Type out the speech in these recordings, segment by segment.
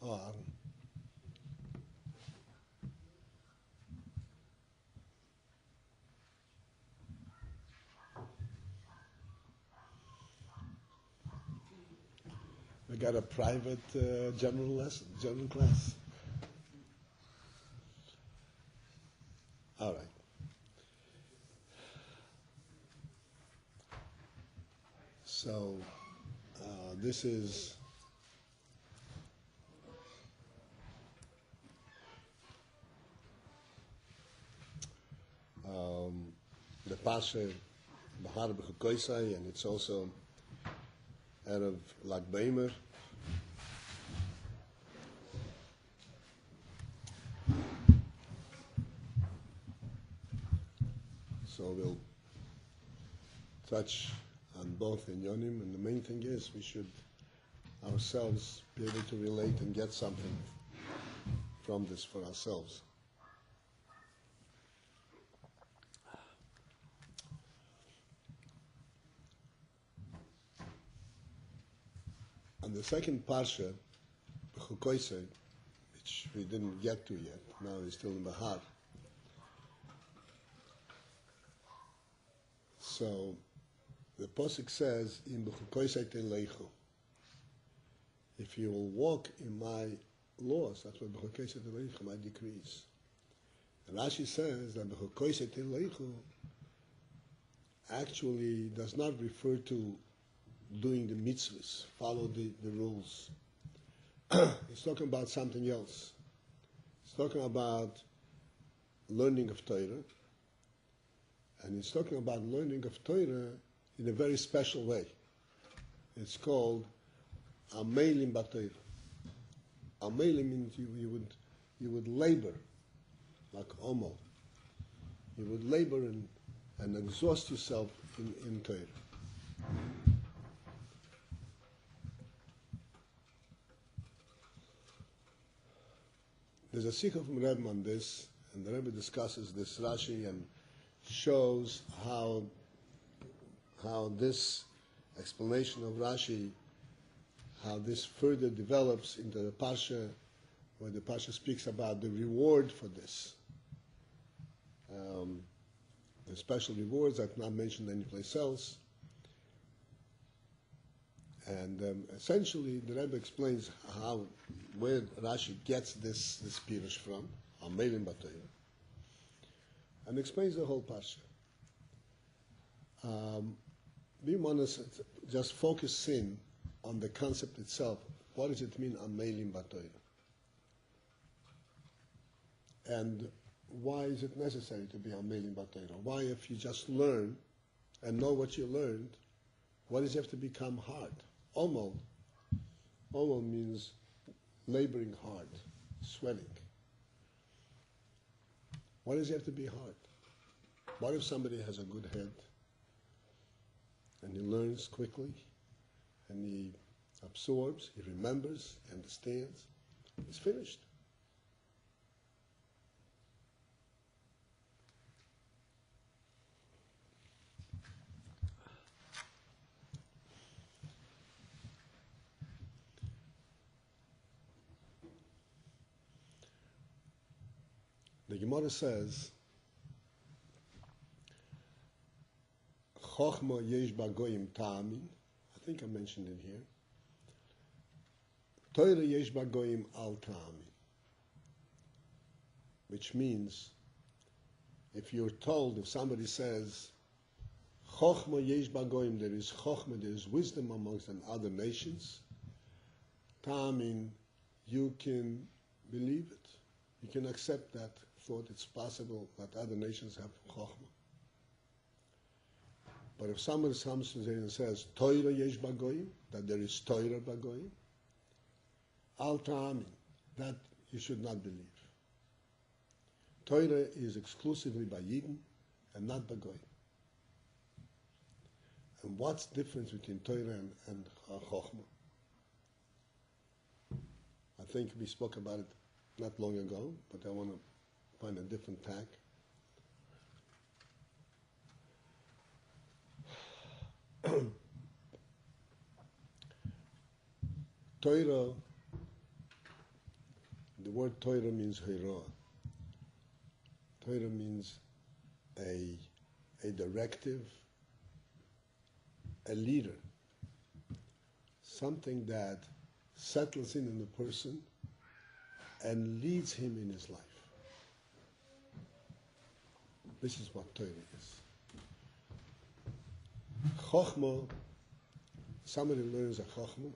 Oh, we got a private general class. All right. So this is the Pasha Bahar B'Chukoisai, and it's also Erev Lag Beimer. So we'll touch on both Inyonim, and the main thing is we should ourselves be able to relate and get something from this for ourselves. And the second Parsha, B'Chukoisei, which we didn't get to yet, now it's still in Bahar. So the Pasuk says, "In B'Chukoisei Teleichu." If you will walk in my laws, that's what B'Chukoisei Teleichu, my decrees. And Rashi says that B'Chukoisei Teleichu actually does not refer to doing the mitzvahs, follow the rules. It's talking about something else. It's talking about learning of Torah, and it's talking about learning of Torah in a very special way. It's called Amelim B'Torah. Amelim means you would labor like Omo. You would labor and exhaust yourself in Torah. There's a sikha from Rebbe on this, and the Rebbe discusses this Rashi and shows how this explanation of Rashi, how this further develops into the Parsha, where the Parsha speaks about the reward for this. The special rewards that are not mentioned anyplace else. And essentially, the Rebbe explains where Rashi gets this pirush from, Amelim B'Torah, and explains the whole parsha. We want to just focus in on the concept itself. What does it mean, Amelim B'Torah? And why is it necessary to be Amelim B'Torah? Why, if you just learn and know what you learned, why does it have to become hard? Omo means laboring hard, sweating. Why does it have to be hard? What if somebody has a good head and he learns quickly and he absorbs, he remembers, understands, he's finished? The Gemara says, Chochma yesh bagoyim ta'amin. I think I mentioned it here. Torah yesh bagoyim al ta'amin. Which means, if you're told, if somebody says, Chochma yesh bagoyim, there is Chochma, there is wisdom amongst other nations, ta'amin, you can believe it. You can accept that thought. It's possible that other nations have Chochmah. But if someone comes to and says, Torah yesh bagoyim, that there is Torah bagoyim, al ta'amin, that you should not believe. Torah is exclusively by Yidden and not bagoyim. And what's the difference between Torah and Chochmah? I think we spoke about it not long ago, but I want to find a different tack. Torah the word Torah means Hira. Torah means a directive, a leader, something that settles in the person and leads him in his life. This is what Torah is. Chochmah, somebody learns a Chochmah,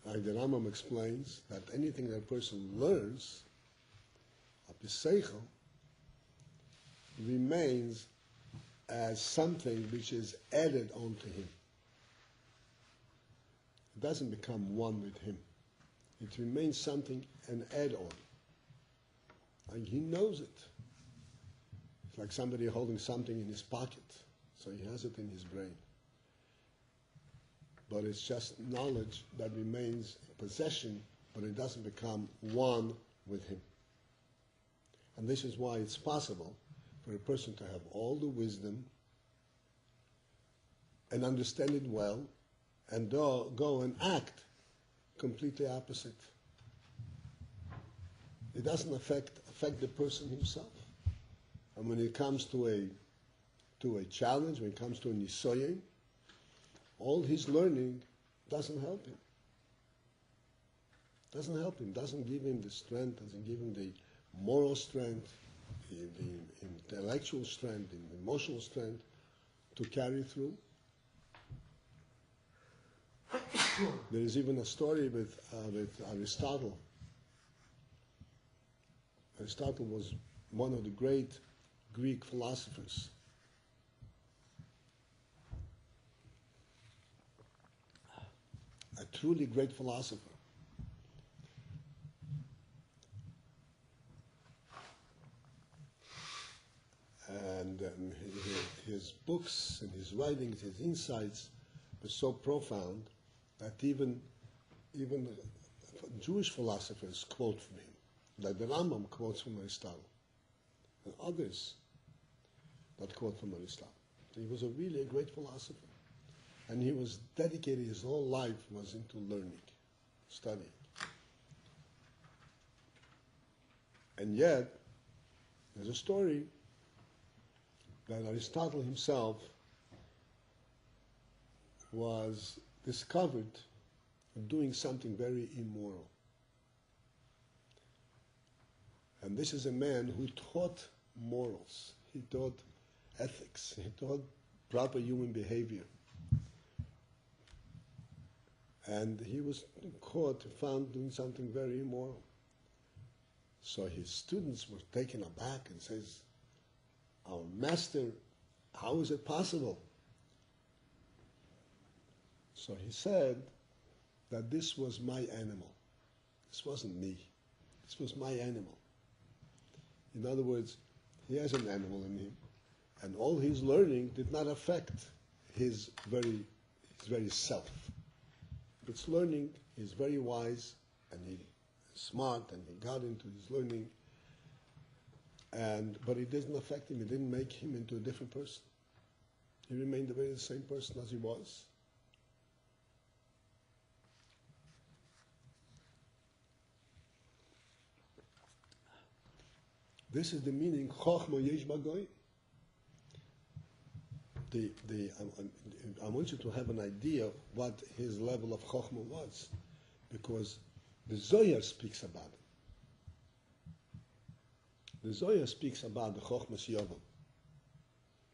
like the Rambam explains, that anything that a person learns, a Seichel, remains as something which is added onto him. It doesn't become one with him. It remains something, an add-on. And he knows it. It's like somebody holding something in his pocket, so he has it in his brain. But it's just knowledge that remains possession, but it doesn't become one with him. And this is why it's possible for a person to have all the wisdom and understand it well, and go and act completely opposite. It doesn't affect the person himself. And when it comes to a challenge, when it comes to a nisoyin, all his learning doesn't help him. Doesn't help him, doesn't give him the strength, doesn't give him the moral strength, the intellectual strength, the emotional strength to carry through. There is even a story with Aristotle. Aristotle was one of the great Greek philosophers. A truly great philosopher. And his books and his writings, his insights were so profound that even Jewish philosophers quote from him. Like the Rambam quotes from Aristotle, and others that quote from Aristotle. He was really a great philosopher. And he was dedicated, his whole life was into learning, studying. And yet, there's a story that Aristotle himself was discovered doing something very immoral. And this is a man who taught morals. He taught ethics. He taught proper human behavior. And he was caught, found doing something very immoral. So his students were taken aback and says, "Our master, how is it possible?" So he said that this was my animal. This wasn't me. This was my animal. In other words, he has an animal in him, and all his learning did not affect his very self. Its learning is very wise, and he is smart, and he got into his learning, but it didn't affect him. It didn't make him into a different person. He remained the very same person as he was. This is the meaning, Chochma Yesh Bagoy. I want you to have an idea of what his level of Chochma was, because the Zohar speaks about it. The Zohar speaks about the Chochmas Yovam,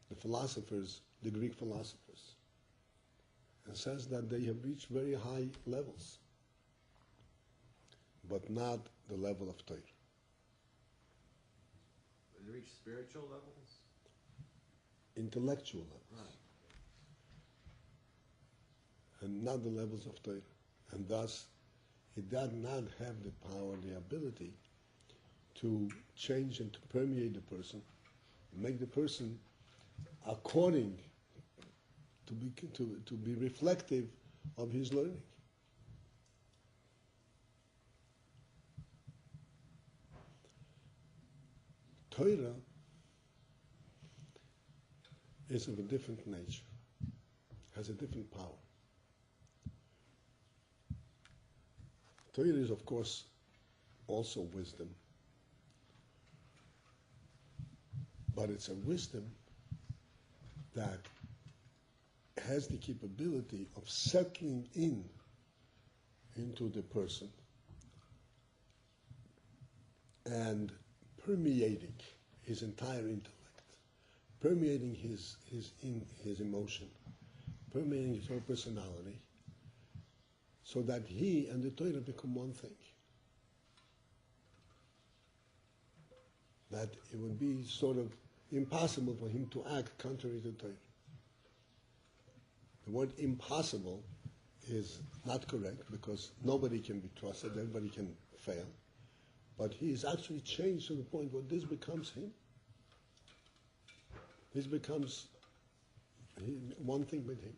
the philosophers, the Greek philosophers, and says that they have reached very high levels, but not the level of Torah. They reach spiritual levels? Intellectual levels. Right. And not the levels of Torah. And thus, he does not have the power, the ability to change and to permeate the person, make the person according to be reflective of his learning. Torah is of a different nature, has a different power. Torah is, of course, also wisdom. But it's a wisdom that has the capability of settling into the person and permeating his entire intellect, permeating his emotion, permeating his whole personality, so that he and the Torah become one thing. That it would be sort of impossible for him to act contrary to Torah. The word impossible is not correct because nobody can be trusted, everybody can fail. But he is actually changed to the point where this becomes him. This becomes one thing with him.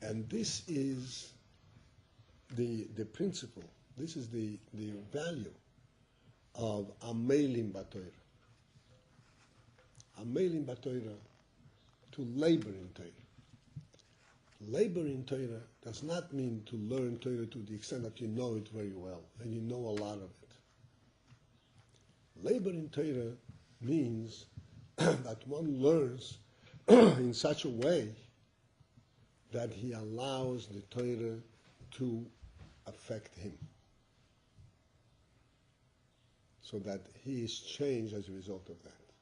And this is the principle, this is the value of Amelim Batoira. Amelim Batoira, to labor in Torah. Labor in Torah does not mean to learn Torah to the extent that you know it very well and you know a lot of it. Labor in Torah means that one learns in such a way that he allows the Torah to affect him, so that he is changed as a result of that.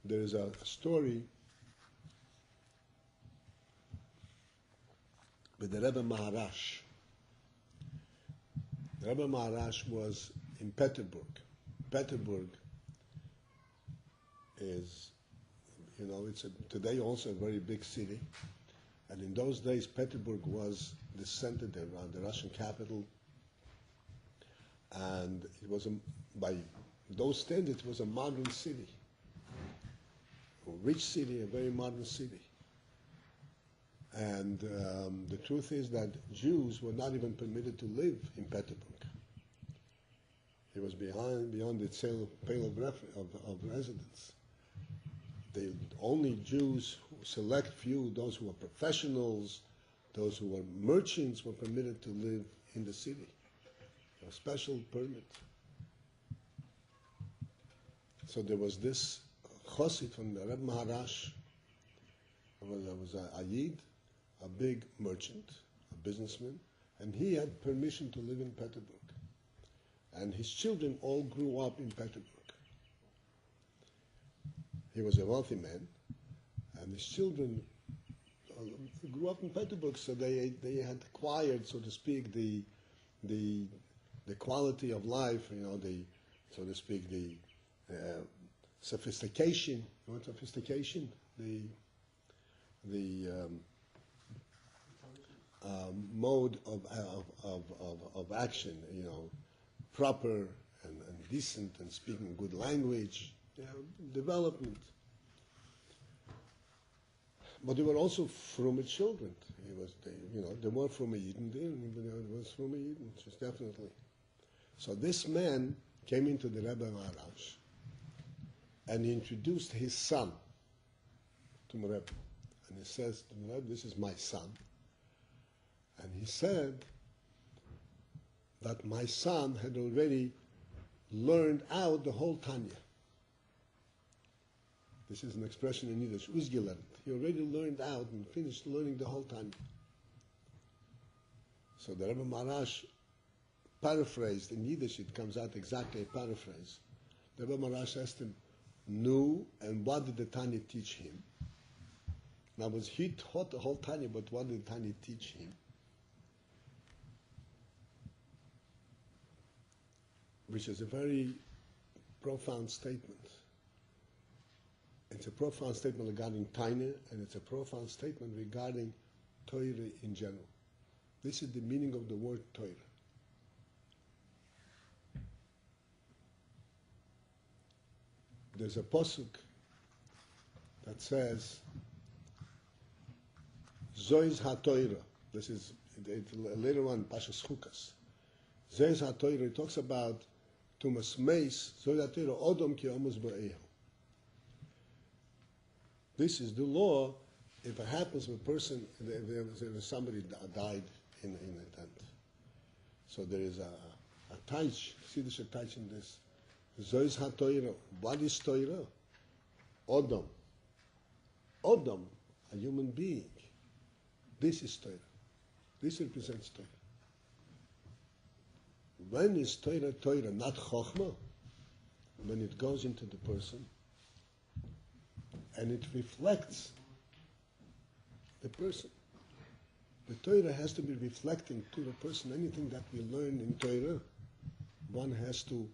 There is a story with the Rebbe Maharash. The Rebbe Maharash was in Petersburg. Petersburg is, it's today also a very big city. And in those days, Petersburg was the center, the Russian capital. And it was, by those standards, it was a modern city. A rich city, a very modern city. And the truth is that Jews were not even permitted to live in Petersburg. It was beyond the pale of residence. The only Jews, select few, those who were professionals, those who were merchants, were permitted to live in the city. A special permit. So there was this chassid from the Rebbe Maharash. There was a Yid, a big merchant, a businessman, and he had permission to live in Petersburg. And his children all grew up in Petersburg. He was a wealthy man, and his children grew up in Petersburg, so they had acquired, so to speak, the quality of life, so to speak, the sophistication. You know what sophistication? The mode of action, proper and decent and speaking good language, development. But they were also from children. They were from a Yidden, it was from a Yidden, just definitely. So this man came into the Rebbe Maharash and he introduced his son to the Rebbe. And he says to the Rebbe, "This is my son." And he said that my son had already learned out the whole Tanya. This is an expression in Yiddish, ausgelernt. He already learned out and finished learning the whole Tanya. So the Rebbe Maharash paraphrased, in Yiddish it comes out exactly a paraphrase. The Rebbe Maharash asked him, "No, and what did the Tanya teach him?" Now, he taught the whole Tanya, but what did the Tanya teach him? Which is a very profound statement. It's a profound statement regarding Tanya, and it's a profound statement regarding Torah in general. This is the meaning of the word Torah. There's a pasuk that says, Zois HaTorah. This is later on, Pashas Chukas. Zois HaTorah, it talks about Tumas Meis, Zois HaTorah, Odom ki Omus Ba'ehu. This is the law. If it happens, a person, somebody died in a tent. So there is a taich, see there's a taich in this. Zois ha-Torah. What is Torah? Odom. Odom, a human being. This is Torah. This represents Torah. When is Torah Torah, not Chochmah? When it goes into the person and it reflects the person. The Torah has to be reflecting to the person. Anything that we learn in Torah, one has to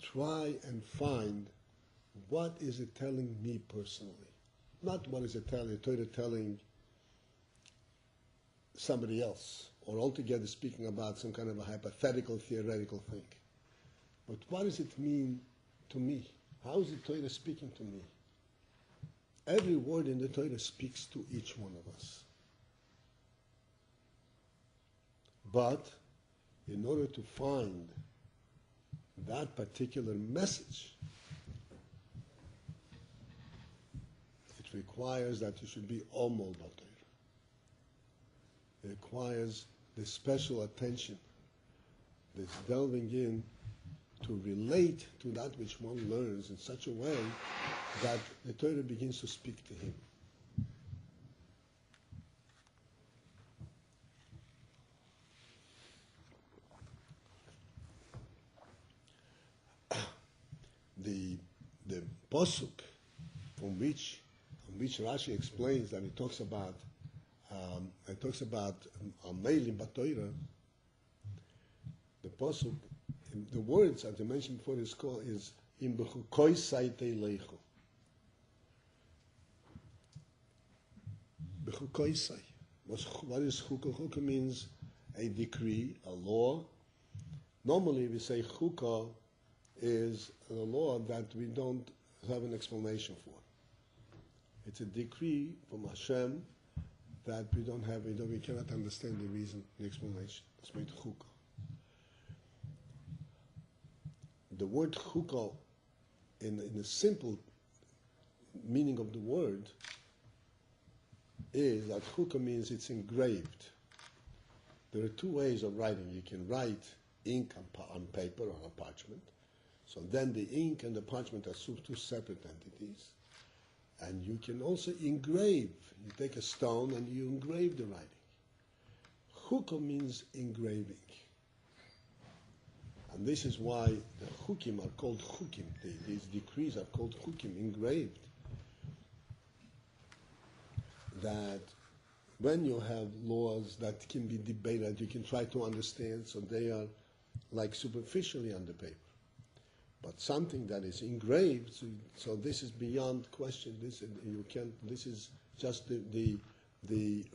try and find what is it telling me personally. Not what is it telling, Torah telling somebody else, or altogether speaking about some kind of a hypothetical, theoretical thing. But what does it mean to me? How is the Torah speaking to me? Every word in the Torah speaks to each one of us. But in order to find that particular message, it requires that you should be omol b'Torah. It requires this special attention, this delving in to relate to that which one learns in such a way that the Torah begins to speak to him. The posuk from which Rashi explains that it talks about Meilim B'Torah. The posuk, the words as I mentioned before is Im B'Chukoi Saitei Leichu. B'Chukoi Sai. What is Chukah? Chukah means a decree, a law. Normally we say Chukah is a law that we don't have an explanation for. It's a decree from Hashem that we cannot understand the reason, the explanation. It's made chukah. The word chukah, in the simple meaning of the word, is that chukah means it's engraved. There are two ways of writing. You can write ink on paper or on parchment. So then the ink and the parchment are two separate entities. And you can also engrave. You take a stone and you engrave the writing. Chukah means engraving. And this is why the chukim are called chukim. These decrees are called chukim, engraved. That when you have laws that can be debated, you can try to understand, so they are like superficially on the paper. But something that is engraved, so this is beyond question. This is just the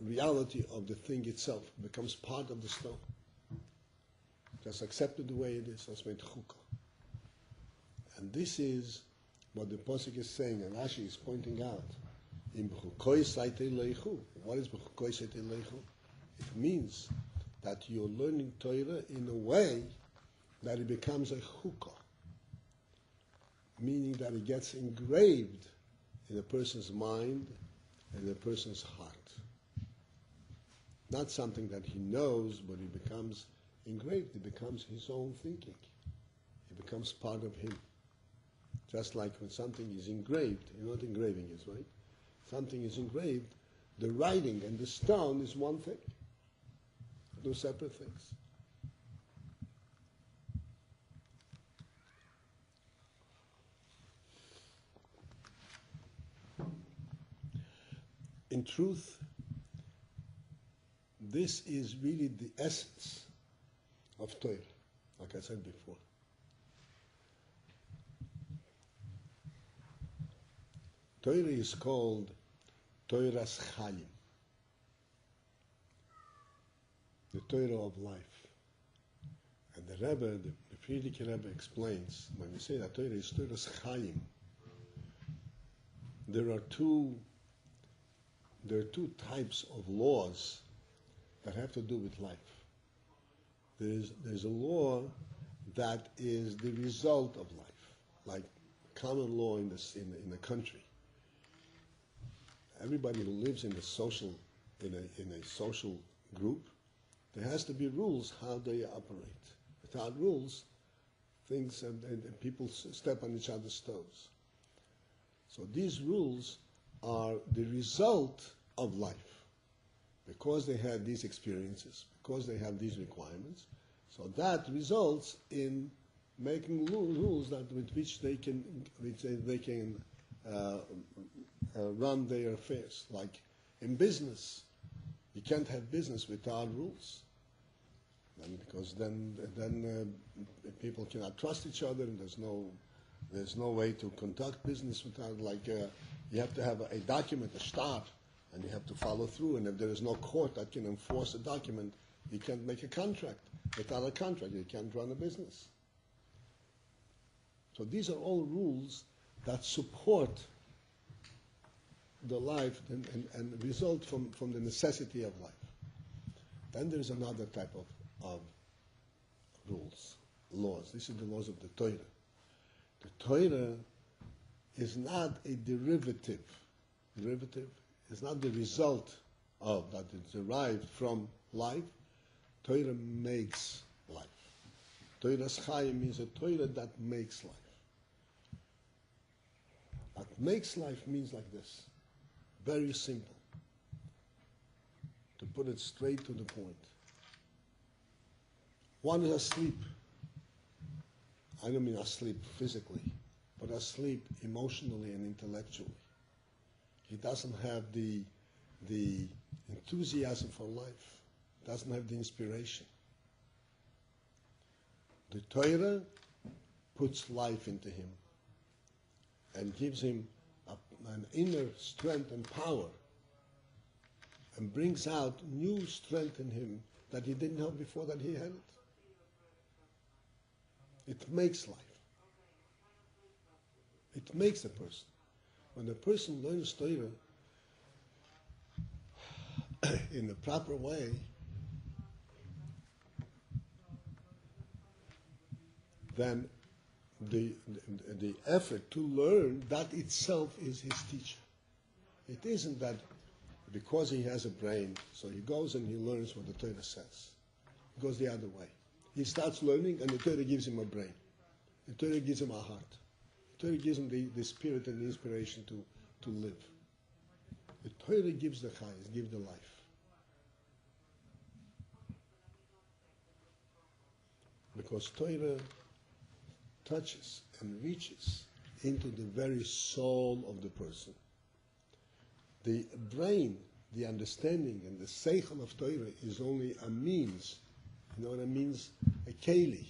reality of the thing itself. It becomes part of the stone. Just accepted the way it is. That's made chukah. And this is what the posuk is saying, and Rashi is pointing out. What is b'chukoi saitei leichu? It means that you're learning Torah in a way that it becomes a chukah. Meaning that it gets engraved in a person's mind and a person's heart. Not something that he knows, but it becomes engraved. It becomes his own thinking. It becomes part of him. Just like when something is engraved, you know what engraving is, right? Something is engraved, the writing and the stone is one thing. Two separate things. In truth, this is really the essence of Torah, like I said before. Torah is called Torah's Chaim, the Torah of life. And the Rebbe, the Friedrich Rebbe explains, when we say that Torah is Torah's Chaim, there are two types of laws that have to do with life. There's a law that is the result of life, like common law in the country. everybody who lives in a social group, there has to be rules how they operate. Without rules, things and people step on each other's toes. So these rules are the result of life. Because they have these experiences, because they have these requirements, so that results in making rules that with which they can run their affairs. Like in business, you can't have business without rules, because then people cannot trust each other, and there's no way to conduct business without you have to have a document, a start, and you have to follow through. And if there is no court that can enforce a document, you can't make a contract. Without a contract, you can't run a business. So these are all rules that support the life and result from the necessity of life. Then there's another type of rules, laws. This is the laws of the Torah. The Torah is not a derivative. Derivative is not the result of, that it's derived from life. Torah makes life. Torah's Chaim means a Torah that makes life. What makes life means like this. Very simple. To put it straight to the point. One is asleep. I don't mean asleep physically, but asleep emotionally and intellectually. He doesn't have the enthusiasm for life, doesn't have the inspiration. The Torah puts life into him and gives him an inner strength and power and brings out new strength in him that he didn't have before that he had it. It makes life. It makes a person. When a person learns Torah in the proper way, then the effort to learn, that itself is his teacher. It isn't that because he has a brain, so he goes and he learns what the Torah says. It goes the other way. He starts learning and the Torah gives him a brain. The Torah gives him a heart. The Torah gives him the spirit and the inspiration to live. The Torah gives the chayes, gives the life. Because Torah touches and reaches into the very soul of the person. The brain, the understanding and the seichel of Torah is only a means. You know what it means? A keli,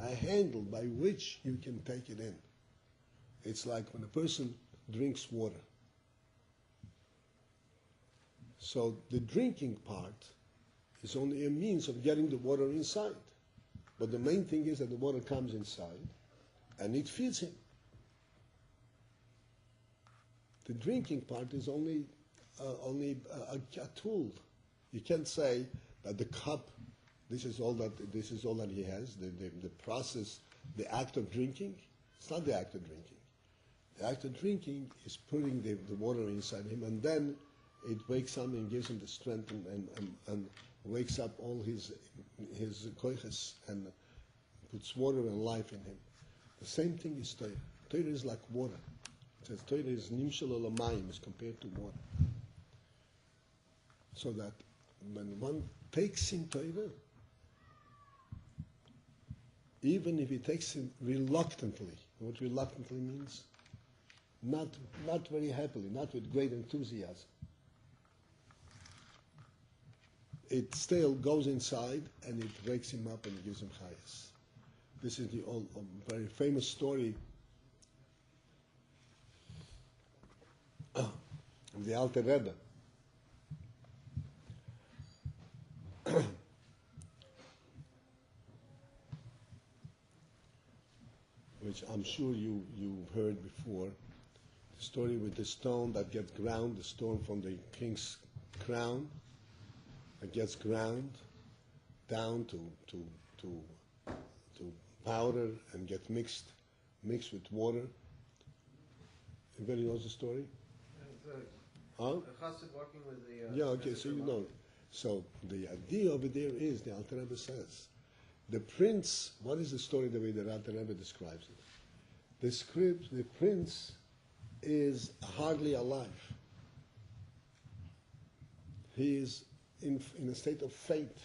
a handle by which you can take it in. It's like when a person drinks water. So the drinking part is only a means of getting the water inside. But the main thing is that the water comes inside and it feeds him. The drinking part is only a tool. You can't say that the cup, this is all that he has. The process, the act of drinking, it's not the act of drinking. The act of drinking is putting the water inside him, and then it wakes up and gives him the strength and wakes up all his koiches and puts water and life in him. The same thing is Torah. Torah is like water. It says Torah is nimshal olamayim, is compared to water. So that when one takes in Torah, even if he takes it reluctantly, what reluctantly means? Not very happily, not with great enthusiasm. It still goes inside and it wakes him up and gives him chayas. This is the old, very famous story of the Alter Rebbe. Which I'm sure you've heard before. The story with the stone that gets ground, the stone from the king's crown, that gets ground down to powder and gets mixed with water. Everybody knows the story? Huh? A chassid walking with the... Yeah, okay, so you know. So the idea over there is, the Alter Rebbe says, the prince, what is the story the way the Alter Rebbe describes it? The prince is hardly alive. He is in a state of faint.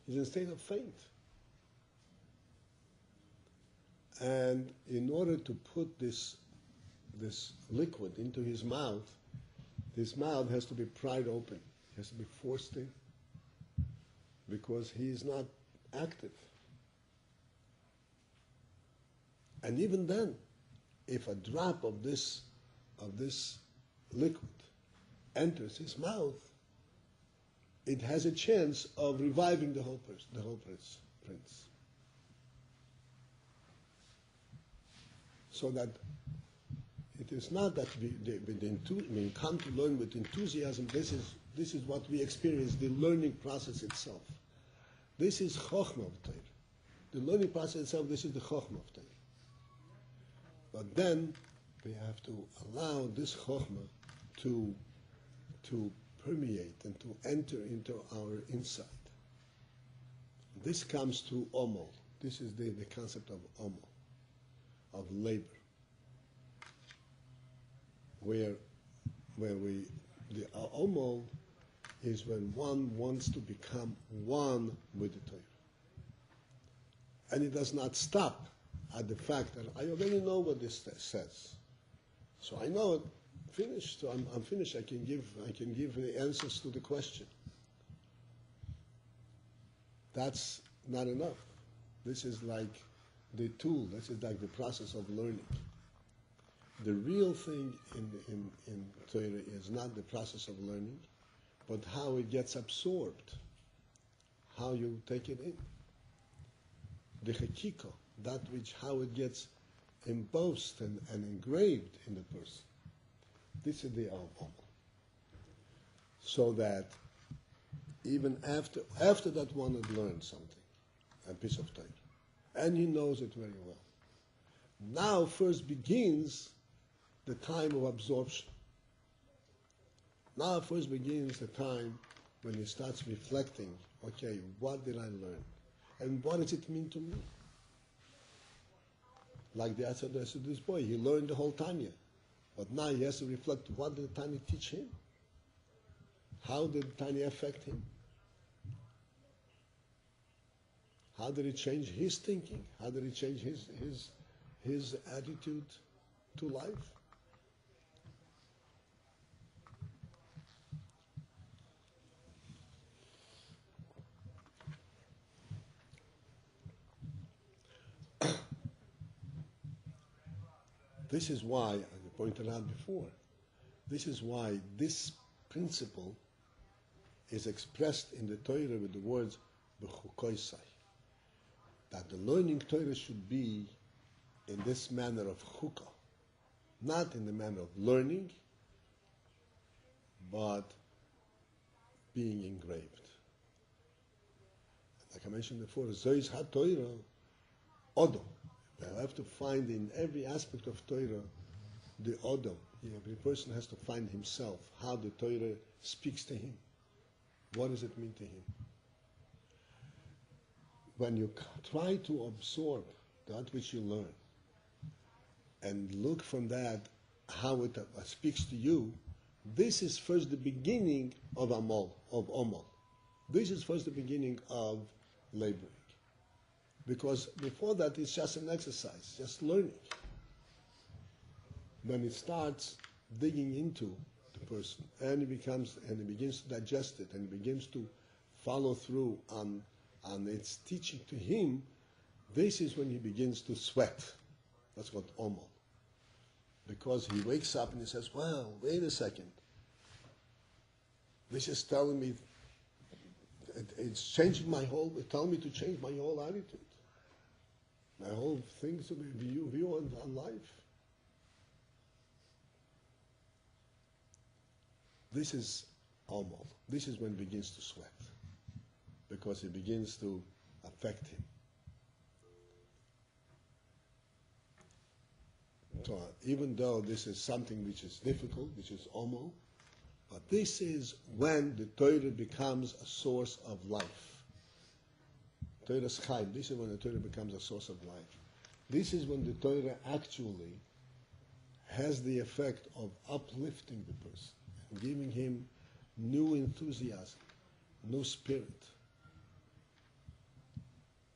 He's in a state of faint. And in order to put this liquid into his mouth has to be pried open. It has to be forced in because he is not active. And even then, if a drop of this liquid enters his mouth, it has a chance of reviving the whole prince. So that it is not that we come to learn with enthusiasm. This is what we experience, the learning process itself. This is Chochmah of Torah. The learning process itself, this is the Chochmah of Torah. But then we have to allow this Chochmah to permeate and to enter into our inside. This comes through Omol. This is the concept of Omol, of labor, where the Omol is when one wants to become one with the Torah. And it does not stop at the fact that I already know what this says. So I know it, finished, so I'm finished. I can give the answers to the question. That's not enough. This is like the tool, this is like the process of learning. The real thing in Torah is not the process of learning, but how it gets absorbed, how you take it in. The chekiko, that which, how it gets embossed and engraved in the person. This is the Omol. So that even after that one had learned something, a piece of Torah, and he knows it very well, now first begins the time of absorption. Now first begins the time when he starts reflecting, okay, what did I learn? And what does it mean to me? Like the answer to this boy, he learned the whole Tanya. But now he has to reflect, what did the Tanya teach him? How did the Tanya affect him? How did it change his thinking? How did it change his attitude to life? This is why, as I pointed out before, this is why this principle is expressed in the Torah with the words b'chukoisai, that the learning Torah should be in this manner of chukah, not in the manner of learning, but being engraved. Like I mentioned before, Zois HaTorah Odo. I have to find in every aspect of Torah the Odo. Every person has to find himself, how the Torah speaks to him. What does it mean to him? When you try to absorb that which you learn and look from that how it speaks to you, this is first the beginning of Omol. This is first the beginning of laboring. Because before that, it's just an exercise, just learning. When it starts digging into the person, and he begins to digest it, and he begins to follow through on its teaching to him, this is when he begins to sweat. That's what Omol. Because he wakes up and he says, well, wait a second. This is telling me, it's changing it's telling me to change my whole attitude. My whole thing to view on life. This is Omol. This is when it begins to sweat. Because it begins to affect him. Torah, even though this is something which is difficult, which is Omo, but this is when the Torah becomes a source of life. Torah's Chaim, this is when the Torah becomes a source of life. This is when the Torah actually has the effect of uplifting the person and giving him new enthusiasm, new spirit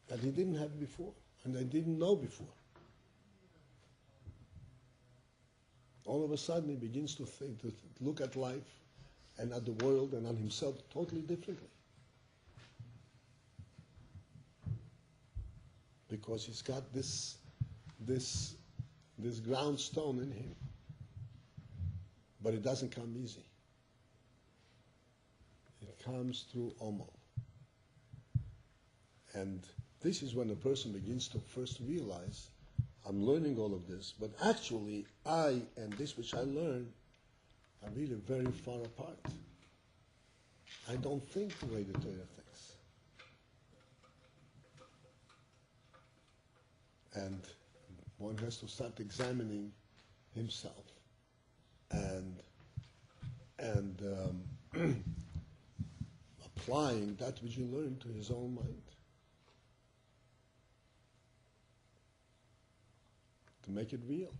that he didn't have before and I didn't know before. All of a sudden he begins to think, to look at life and at the world and on himself totally differently. Because he's got this ground stone in him. But it doesn't come easy. It comes through Omo. And this is when a person begins to first realize, I'm learning all of this, but actually I and this which I learn are really very far apart. I don't think the way the Torah thinks. And one has to start examining himself and applying that which you learn to his own mind to make it real.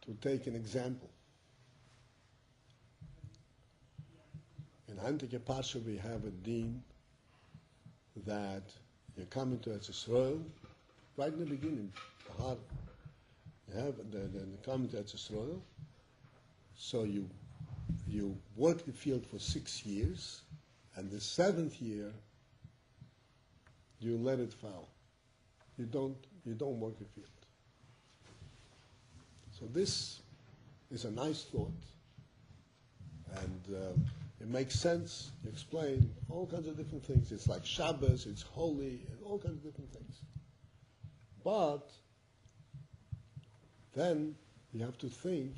To take an example, in Antike Parsha we have a deen that you come into Eretz Yisrael, right in the beginning, the heart, you have the come into Eretz Yisrael, so you work the field for 6 years, and the 7th year you let it fall. You don't work the field. So this is a nice thought, and it makes sense. You explain all kinds of different things. It's like Shabbos, it's holy, and all kinds of different things. But then you have to think,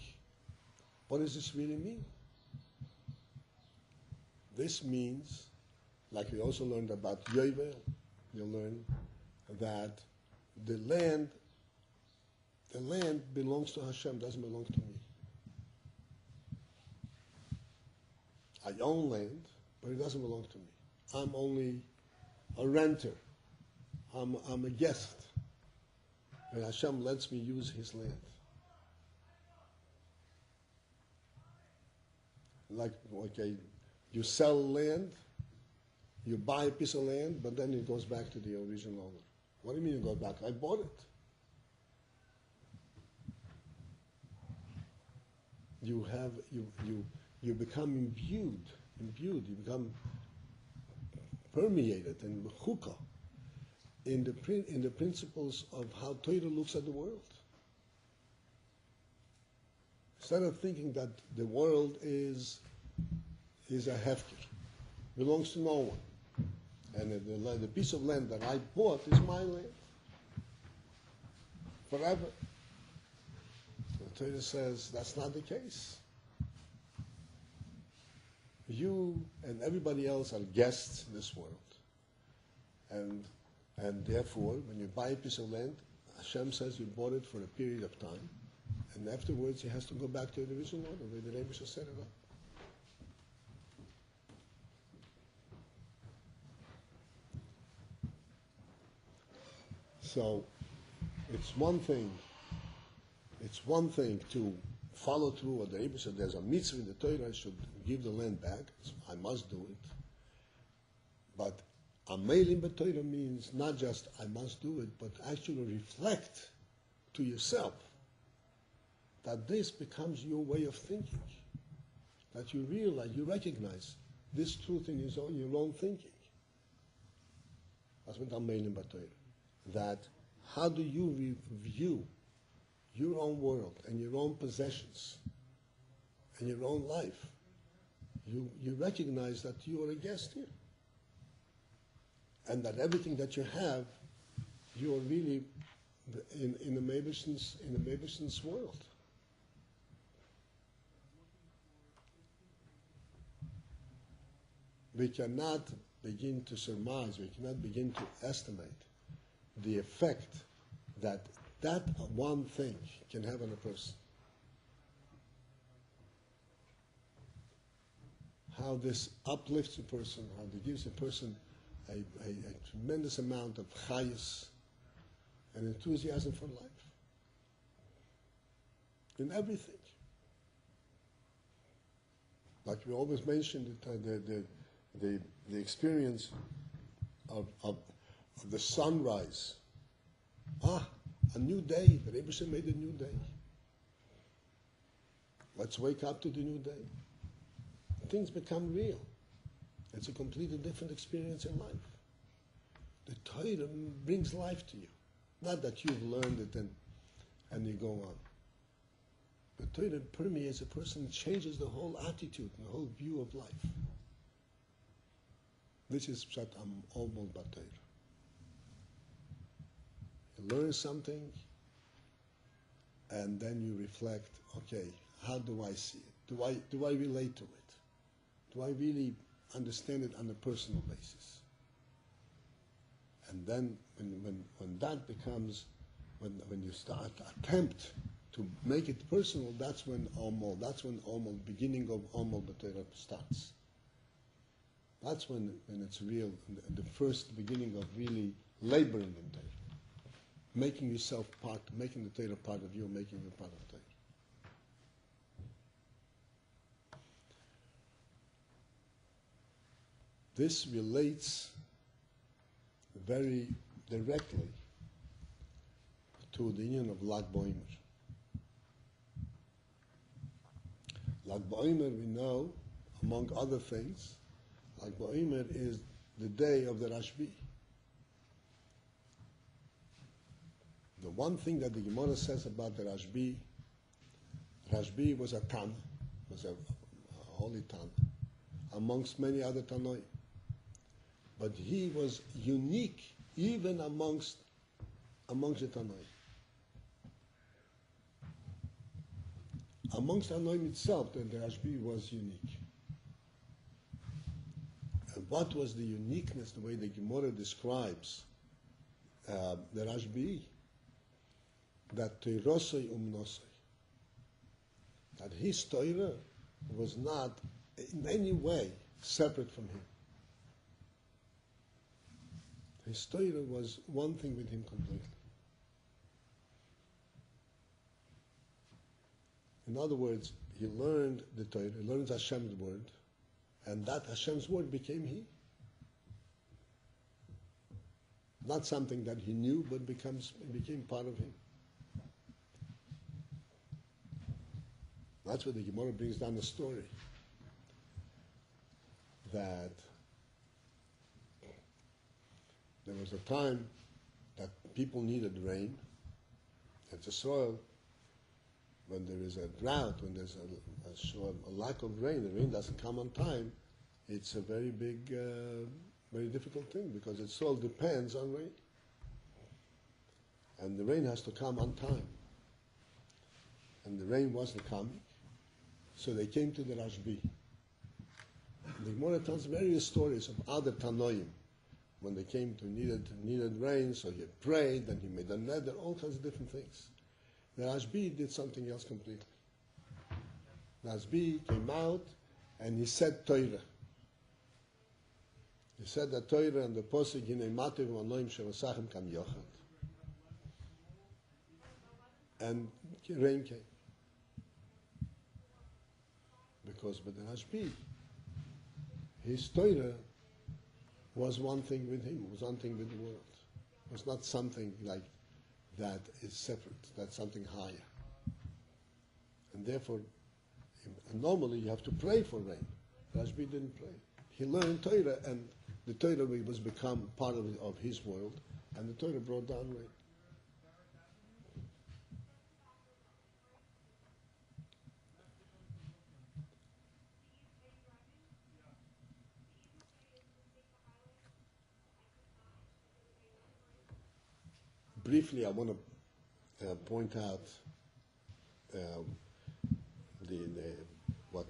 what does this really mean? This means, like we also learned about Yovel, you learn that the land belongs to Hashem, doesn't belong to me. I own land, but it doesn't belong to me. I'm only a renter. I'm a guest. And Hashem lets me use his land. Like, okay, you sell land, you buy a piece of land, but then it goes back to the original owner. What do you mean it goes back? I bought it. You become imbued, you become permeated and chukah in the principles of how Torah looks at the world. Instead of thinking that the world is a hefker, belongs to no one, and the piece of land that I bought is my land forever. The Torah says that's not the case. You and everybody else are guests in this world. And therefore, when you buy a piece of land, Hashem says you bought it for a period of time, and afterwards it has to go back to the original owner, where the Rebbe set it up. So, it's one thing to follow through what the Rebbe said. There's a mitzvah in the Torah, I should give the land back. I must do it. But Amelim b'Torah means not just I must do it, but actually reflect to yourself that this becomes your way of thinking. That you realize, you recognize this truth in your own thinking. That's what Amelim b'Torah. That how do you view your own world and your own possessions in your own life, you recognize that you are a guest here. And that everything that you have, you are really in the Mebish's world. We cannot begin to surmise, we cannot begin to estimate the effect that one thing can have on a person. How this uplifts a person, how it gives a person a tremendous amount of chayus and enthusiasm for life. In everything. Like we always mentioned, the experience of the sunrise. A new day. The Rebbe made a new day. Let's wake up to the new day. Things become real. It's a completely different experience in life. The Torah brings life to you. Not that you've learned it and you go on. The Torah permeates a person, changes the whole attitude and the whole view of life. This is Pshat Omol B'Torah. You learn something and then you reflect, okay, how do I see it? Do I relate to it? Do I really understand it on a personal basis? And then when that becomes, when you start attempt to make it personal, that's when Omol, beginning of Omol B'Torah starts. That's when it's real, the first beginning of really laboring in Torah. Making yourself part, making the Torah part of you, making you part of Torah. This relates very directly to the union of Lag BaOmer. Lag BaOmer, we know, among other things, Lag BaOmer is the day of the Rashbi. The one thing that the Gemara says about the Rashbi was a Tan, was a holy Tan, amongst many other Tanoi. But he was unique even amongst the Tanoi. Amongst Tanoim itself, the Rashbi was unique. And what was the uniqueness, the way the Gemara describes the Rashbi? That Teirosoi Umnosoi. That his Torah was not in any way separate from him. His Torah was one thing with him completely. In other words, he learned the Torah, he learned Hashem's word, and that Hashem's word became he. Not something that he knew, but became part of him. That's where the Gemara brings down the story. That there was a time that people needed rain. It's a soil. When there is a drought, when there's a lack of rain, the rain doesn't come on time, it's a very big, very difficult thing because the soil depends on rain. And the rain has to come on time. And the rain wasn't coming, so they came to the Rashbi. The Gemara tells various stories of other Tanoim. When they came to needed rain, so he prayed, and he made a nether, all kinds of different things. The Rashbi did something else completely. The Rashbi came out and he said Torah. He said the Torah and the Posek, Hinei Matev Anoim Shevasachem Kam Yochad. And rain came. Because with the Rashbi, his Torah was one thing with him, was one thing with the world. It was not something like that is separate, that's something higher. And therefore, normally you have to pray for rain. Rashbi didn't pray. He learned Torah, and the Torah was become part of his world, and the Torah brought down rain. briefly, I want to point out what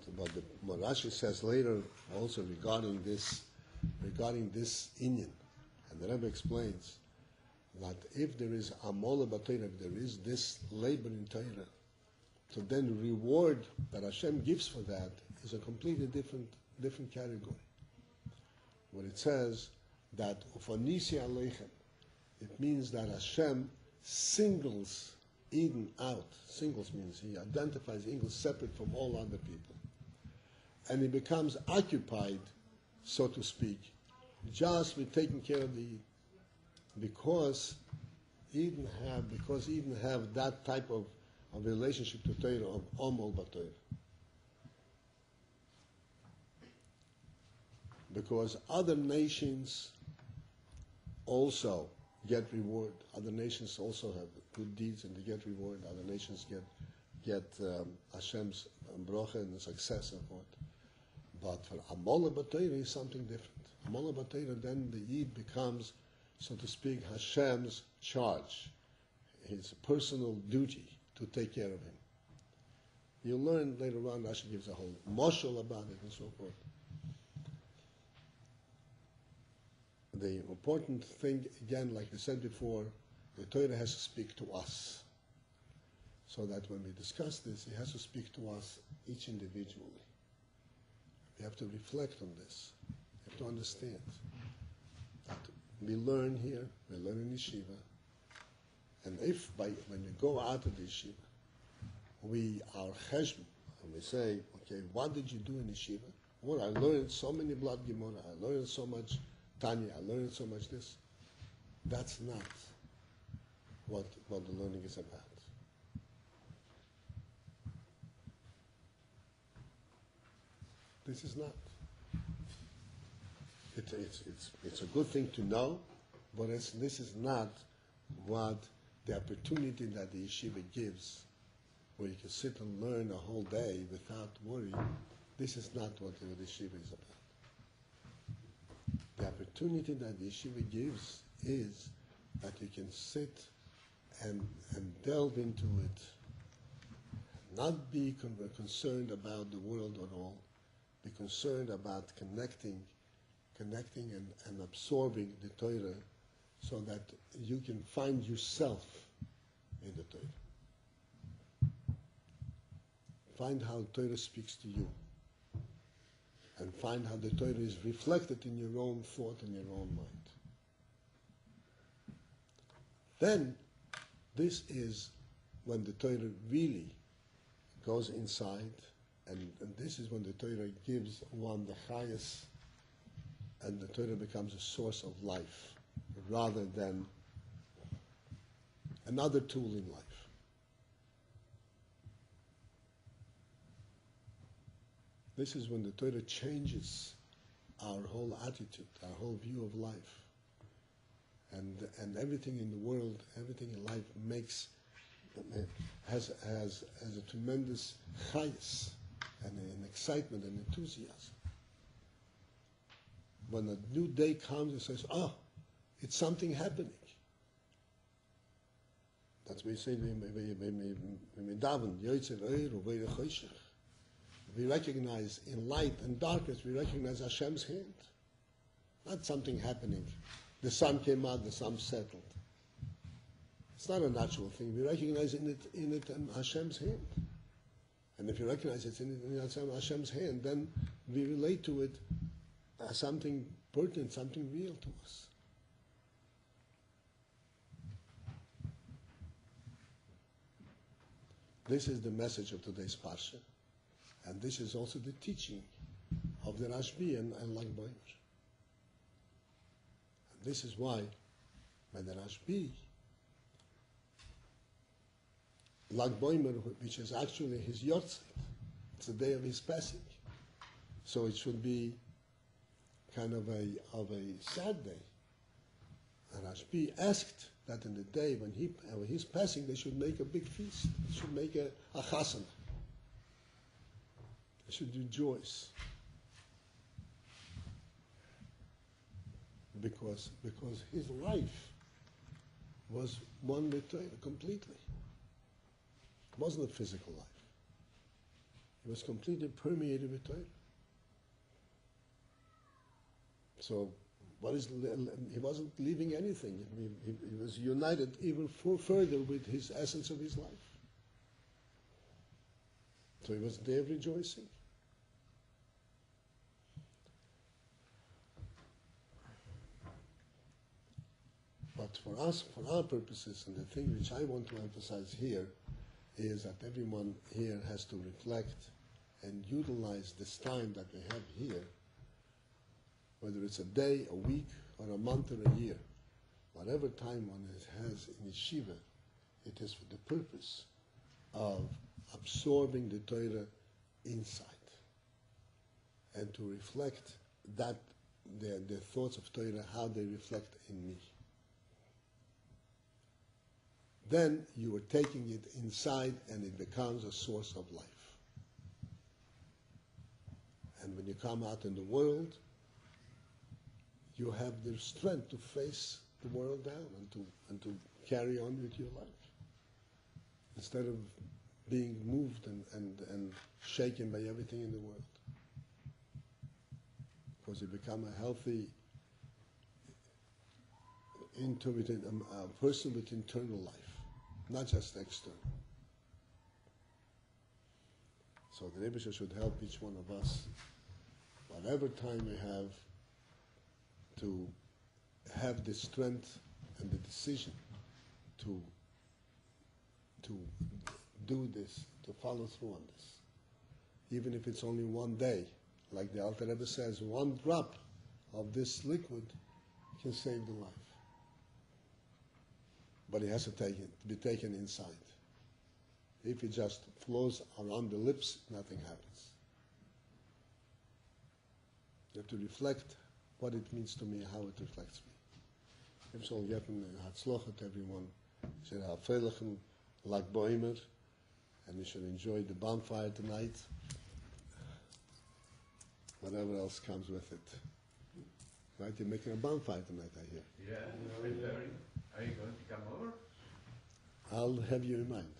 Rashi says later also regarding this inyan, and the Rebbe explains that if there is amola b'Torah, if there is this labor in Torah, so then reward that Hashem gives for that is a completely different category. When it says that ufanisi aleichem, it means that Hashem singles Eden out. Singles means he identifies Eden separate from all other people. And he becomes occupied, so to speak, just with taking care of the Eden. Because Eden have that type of relationship to Torah, of Omol B'Torah. Because other nations also get reward. Other nations also have good deeds and they get reward. Other nations get Hashem's bracha and success and what. But for Amola B'Torah is something different. Amola B'Torah, then the Yid becomes, so to speak, Hashem's charge, his personal duty to take care of him. You'll learn later on, Rashi gives a whole moshel about it and so forth. The important thing, again, like I said before, the Torah has to speak to us. So that when we discuss this, it has to speak to us each individually. We have to reflect on this. We have to understand that we learn here, we learn in yeshiva, and if when we go out of the yeshiva, we are cheshbon, and we say, okay, what did you do in yeshiva? Well, I learned so many blood gemara, I learned so much Tanya, I learned so much this. That's not what the learning is about. This is not. It's a good thing to know, but this is not what the opportunity that the yeshiva gives, where you can sit and learn a whole day without worry. This is not what the yeshiva is about. The opportunity that the yeshiva gives is that you can sit and delve into it, not be concerned about the world at all, be concerned about connecting and absorbing the Torah so that you can find yourself in the Torah. Find how Torah speaks to you. And find how the Torah is reflected in your own thought and your own mind. Then, this is when the Torah really goes inside, and this is when the Torah gives one the highest, and the Torah becomes a source of life, rather than another tool in life. This is when the Torah changes our whole attitude, our whole view of life. And everything in the world, everything in life has a tremendous chayas and an excitement and enthusiasm. When a new day comes and says, it's something happening. That's what we say, we recognize in light and darkness, we recognize Hashem's hand. Not something happening. The sun came out, the sun settled. It's not a natural thing. We recognize in it in Hashem's hand. And if you recognize it's in Hashem's hand, then we relate to it as something pertinent, something real to us. This is the message of today's Parsha. And this is also the teaching of the Rashbi and Lag Boimer. And this is why, when the Rashbi, Lag Boimer, which is actually his Yortzeit, it's the day of his passing. So it should be kind of a sad day. And Rashbi asked that in the day when he's passing, they should make a big feast. They should make a chasana. They should rejoice. Because his life was one with Torah completely. It wasn't a physical life. It was completely permeated with Torah. So, he wasn't leaving anything. He was united even further with his essence of his life. So he was there rejoicing. But for us, for our purposes, and the thing which I want to emphasize here is that everyone here has to reflect and utilize this time that we have here, whether it's a day, a week, or a month, or a year. Whatever time one has in yeshiva, it is for the purpose of absorbing the Torah inside and to reflect that the thoughts of Torah, how they reflect in me. Then you are taking it inside and it becomes a source of life. And when you come out in the world, you have the strength to face the world down and to carry on with your life. Instead of being moved and shaken by everything in the world. Because you become a healthy, a person with internal life, not just external. So the Rebbe should help each one of us, whatever time we have, to have the strength and the decision to do this, to follow through on this. Even if it's only one day, like the Alter Rebbe says, one drop of this liquid can save the life. But it has to be taken inside. If it just flows around the lips, nothing happens. You have to reflect what it means to me, how it reflects me. If so, get in Hatzlochet, everyone. Should have Feilichen, like Boimer, and you should enjoy the bonfire tonight. Whatever else comes with it. Right? You're making a bonfire tonight, I hear. Yeah, are you going to come over? I'll have you in mind.